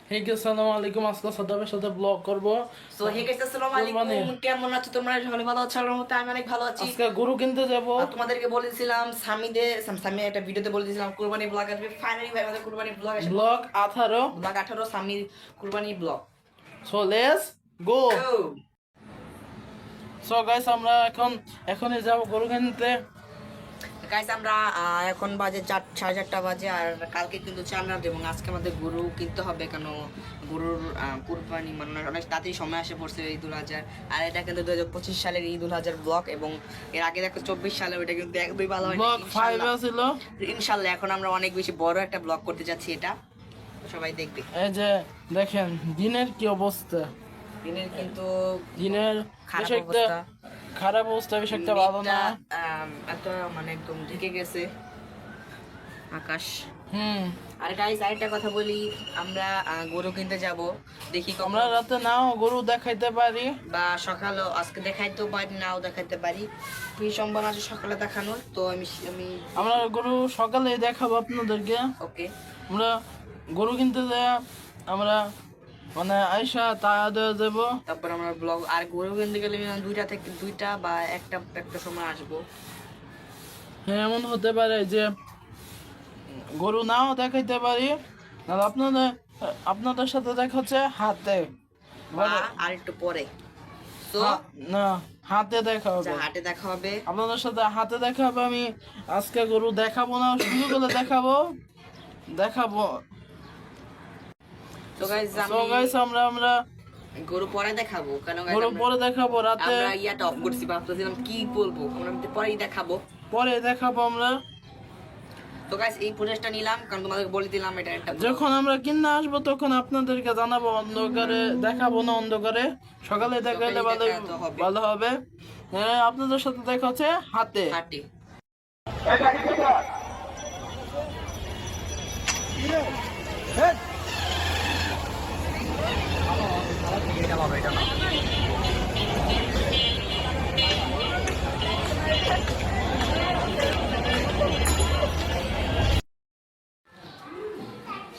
Hey guys আসসালামু আলাইকুম। আজকে সাদাবের সাথে ব্লগ করব। সো হে গাইস আসসালামু আলাইকুম, কেমন আছো তোমরা? সবাই ভালো আছো? আল্লাহর রহমতে আমি অনেক ভালো আছি। আজকে গরু কিনতে যাব। তোমাদেরকে বলেছিলাম সামি একটা ভিডিওতে বলেছিলাম কুরবানি ব্লগ আসবে। ফাইনালি ভাই আমাদের কুরবানি ব্লগ আসবে। ব্লগ 18 সামি কুরবানি blog. So let's go. So guys আমরা এখনই যাব গরু কিনতে। গাইস আমরা এখন বাজে 4:30 বাজে, আর কালকে কিন্তু চাঁদরাত এবং আজকে আমাদের গরু কিনতে হবে, কেন গরুর কুরবানি মানে অনেক তাড়াতাড়ি সময় আসে পড়ছে ঈদুল আজহার। আর এটা কিন্তু 2025 সালের ঈদুল আজহার ব্লগ, এবং এর আগে দেখো 24 সালে ওইটা কিন্তু একদমই ভালো হয় ব্লগ 5 ছিল ইনশাআল্লাহ। এখন আমরা অনেক বেশি বড় একটা ব্লগ করতে যাচ্ছি, এটা সবাই দেখবে। এই যে দেখেন দিনের কি অবস্থা। দিনের কিন্তু খারাপ অবস্থা, বেশ একটা ভালো না। একটা মানে একদম ঢেকে গেছে আকাশ। আর গাইস আরেকটা কথা বলি, আমরা গরু কিনতে যাব, দেখি আমরা রাতে নাও গরু দেখাইতে পারি, বা সকালে আজকে দেখাইতেও পারি, নাও দেখাইতে পারি। কি সম্ভাবনা আছে সকালে দেখানোর? তো আমরা গরু সকালে দেখাবো আপনাদেরকে। ওকে, আমরা গরু কিনতে যাই, আমরা মানে আয়সা তা দেওয়া যাবো। তারপর আমরা ব্লগ, আর গরু কিনতে গেলে দুইটা বা একটা সময় আসবো। হ্যাঁ, এমন হতে পারে যে গরু নাও দেখাইতে পারি, আর আপনাদের সাথে দেখা হচ্ছে হাতে আর একটু পরে। তো না, হাতে দেখা হবে, হাটে দেখা হবে আপনাদের সাথে, হাতে দেখা হবে। আমি আজকে গরু দেখাবো না, শুরু করে দেখাবো। তো গাইস আমরা গরু পরে দেখাবো, কারণ গরু পরে দেখাবো। রাতে আমরা ইয়াটা অফ করছি, ভাবতেছিলাম কি বলবো, আমরা পরেই দেখাবো। আমরা। তো গাইস এই প্রচেষ্টা নিলাম, কারণ তোমাদেরকে বলে দিলাম এটা একটা যখন আমরা কিনে আসবো তখন আপনাদেরকে জানাবো। অন্ধকারে দেখাবো না, অন্ধকারে সকালে দেখালে ভালো হবে। হ্যাঁ, আপনাদের সাথে দেখা হচ্ছে হাতে।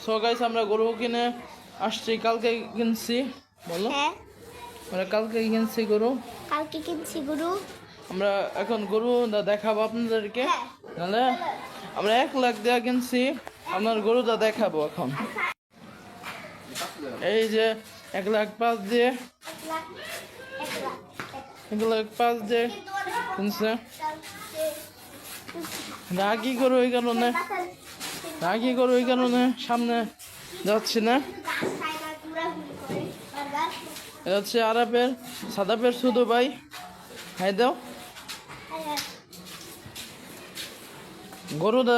সো গাইস আমরা গরু কিনে আসছি, কালকে কিনছি। বলো। হ্যাঁ, আমরা কালকে কিনছি গরু। আমরা এখন গরু দেখাবো আপনাদেরকে। তাহলে আমরা 1 লাখ দেওয়া কিনছি, আপনার গরুটা দেখাবো এখন। এই যে 1,05,000 দিয়ে, 1,05,000 দিয়ে কিনছে। রাগি গরু ওই কারণে সামনে যাচ্ছি না। এটা হচ্ছে আরাপের সাদাপের শুধু ভাই। হাই দাও গরুটা।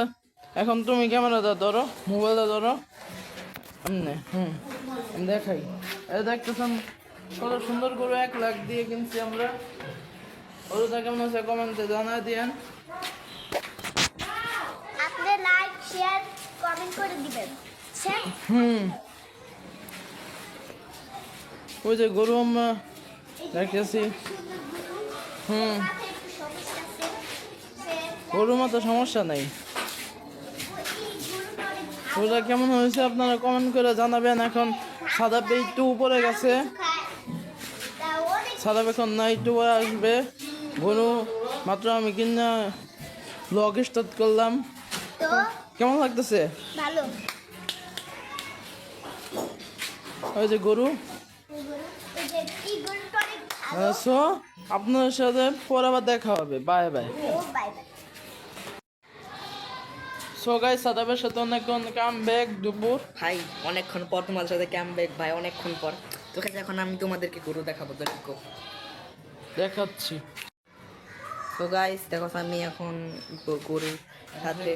এখন তুমি ক্যামেরাটা ধরো, মোবাইলটা ধরো। আমি দেখাই। এটা দেখতেছেন কত সুন্দর গরু, 1 লাখ দিয়ে কিনছি আমরা। গরুটা কেমন আছে কমেন্টে জানা দিয়েন। আপনি লাইক শেয়ার কমেন্ট করে দিবেন। ওই যে গরু আমরা দেখতেছি। গরুর মতো সমস্যা নাই। ওটা কেমন হয়েছে আপনারা কমেন্ট করে জানাবেন। এখন সাদাপে একটু উপরে গেছে, সাদাপ এখন না একটু উপরে আসবে। গরু মাত্র আমি কিনা ব্লগ স্টার্ট করলাম। কেমন লাগতেছে? ভালো। ওই যে গরু। সো আপনার সাথে পরে আবার দেখা হবে। Bye bye. সো গাইস সাদাবের সাথে অনেকক্ষণ কাম ব্যাক দুপুর ভাই, অনেকক্ষণ পর তোমাদের সাথে ক্যাম্প ব্যাক ভাই, অনেকক্ষণ পর। তো এখন আমি তোমাদেরকে গরু দেখাবো, দেখাচ্ছি। তো গাইস দেখো আমি এখন গরুর সাথে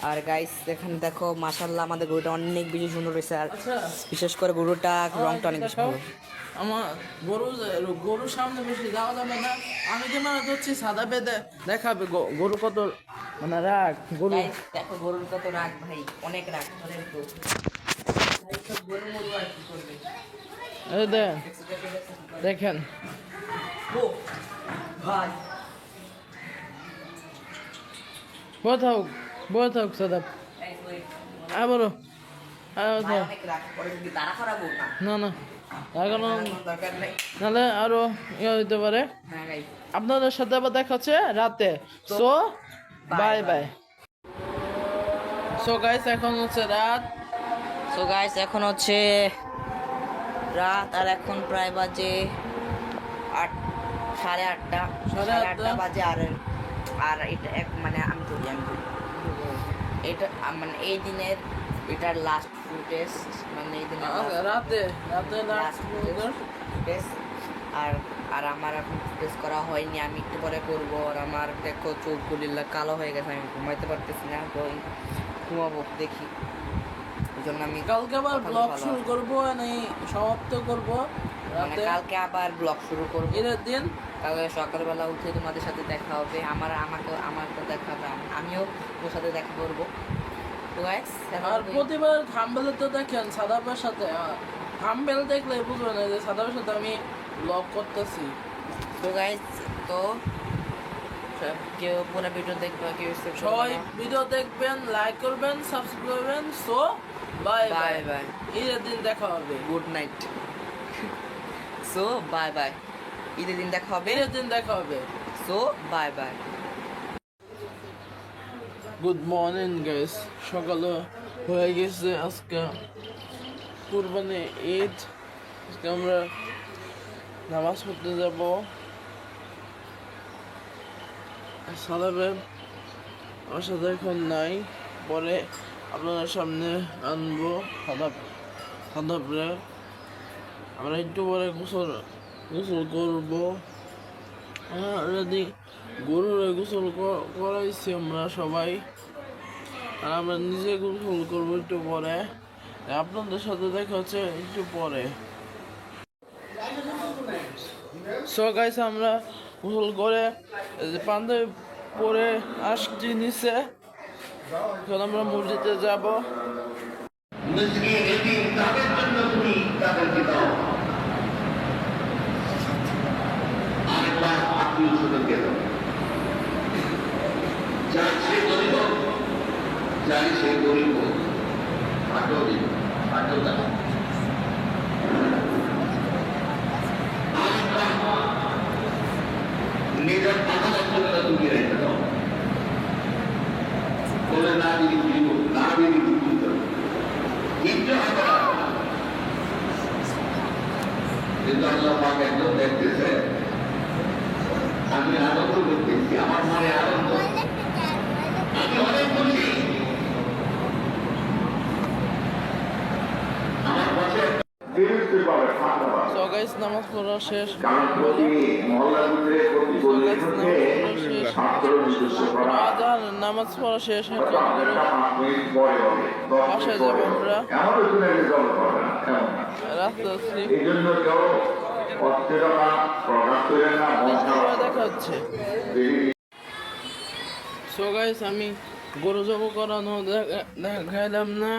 আর গাইস এখানে দেখো মাশাআল্লাহ আমাদের গরুটা অনেক বেশি সুন্দর হয়েছে, আর বিশেষ করে গরুটা রংটা অনেক বেশি ভালো। আমার গরুর সামনে বেশি যাওয়া যাবে না। আমি ক্যামেরা ধরছি, সাদা বেদে দেখাবে গরু কত মানে রাগ। গরু দেখো গরুর কত রাগ ভাই, অনেক রাগ। দেখেন ভাই, বয়ে থাক সাদা। আবারও ভাই অনেক রাগ পরে যদি তারা খারাপ হোক না না এখনো কোনো দরকার নেই। নাহলে আরো ইয়ে হইতে পারে। হ্যাঁ গাইস, আপনাদের সাথে আবার দেখা হচ্ছে রাতে। So bye bye. So guys এখন হচ্ছে রাত। সো গাইস এখন হচ্ছে রাত আর এখন প্রায় বাজে 8:30 সাড়ে আটটা। বাজে। আর আর এটা মানে আমি বলি এটা মানে এই দিনের এটার লাস্ট ফুটেজ, মানে এই দিনের রাতে লাস্ট লাস্ট ফুটেজ। আর আর আমার এখন ফুটেজ করা হয়নি, আমি একটু পরে করবো। আর আমার দেখো চোখগুলি কালো হয়ে গেছে, আমি ঘুমাইতে পারতেছি না, তো ঘুমাবো দেখি। এই জন্য আমি কালকে আবার কথাগুলো ব্লগ ভালো শুরু করবো, সমাপ্ত করবো মানে রাতে কালকে আবার ব্লগ শুরু করবো। ঈদের দিন। কালকে সকালবেলা উঠে তোমাদের সাথে দেখা হবে, আমাকে দেখা হবে, আমিও তোর সাথে দেখা করবো। তো গাইস আর প্রতিবার থাম্বেলে তো দেখেন সাদাবের সাথে, থাম্বেল দেখলে বুঝবে না যে সাদাবের সাথে আমি ব্লগ করতেছি। তো গাইস, তো কেউ পুরো ভিডিও দেখবে, কেউ skip করবে সবাই না। ভিডিও দেখবেন, লাইক করবেন, সাবস্ক্রাইব করবেন। So bye bye Bye bye. ঈদের দিন দেখা হবে। Good night. So bye bye, ঈদের দিন দেখা হবে। ঈদের দিন দেখা হবে। So bye bye. Good morning guys, সকালে হয়ে গেছে আজকে কুরবানি ঈদ। আজকে আমরা নামাজ পড়তে যাব। সালাবে আমার সাথে এখন নাই, পরে আপনাদের সামনে আনবো। সাদাবরে আমরা একটু পরে গোসল করবো। অলরেডি গরুর গোসল করাইছি আমরা সবাই, আর আমরা নিজে গোসল করবো একটু পরে। আপনাদের সাথে দেখা হচ্ছে একটু পরে। সো গাইস আমরা গোসল করে পাঞ্জাবি পরে আসছি নিচে। এখন আমরা মসজিদে যাব। মিসকিন এতিম তাদের জন্য তুমি তাদেরকে দাও। আরেকবার আত্মীয় স্বজনকে দাও। চাই সে গরিব হোক, চাই সে গরিব হোক, আটও দিন, আটও দাও। নিজের পাতা তুমি রেখে দাও। বলে না দিদি দিব, না দিদি দিব, কিন্তু আল্লাহ পাক একদম দেখতেছে, আমি আনন্দ করতেছি, আমার মনে আনন্দ, আমি অনেক খুশি। আমার পাশে সো গাইস নামাজ পড়া শেষ। আজান নামাজ পড়া শেষ। এখন বাসায় যাবো আমরা, রাস্তা আছি। দেখা হচ্ছে। সো গাইস আমি গরু জব করানো দেখাইলাম না,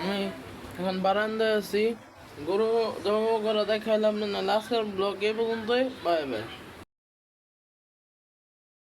আমি এখন বারান্দায় আছি। গরু জব করা দেখাইলাম না। লাস্টের ব্লগ এই পর্যন্তই। Bye bye.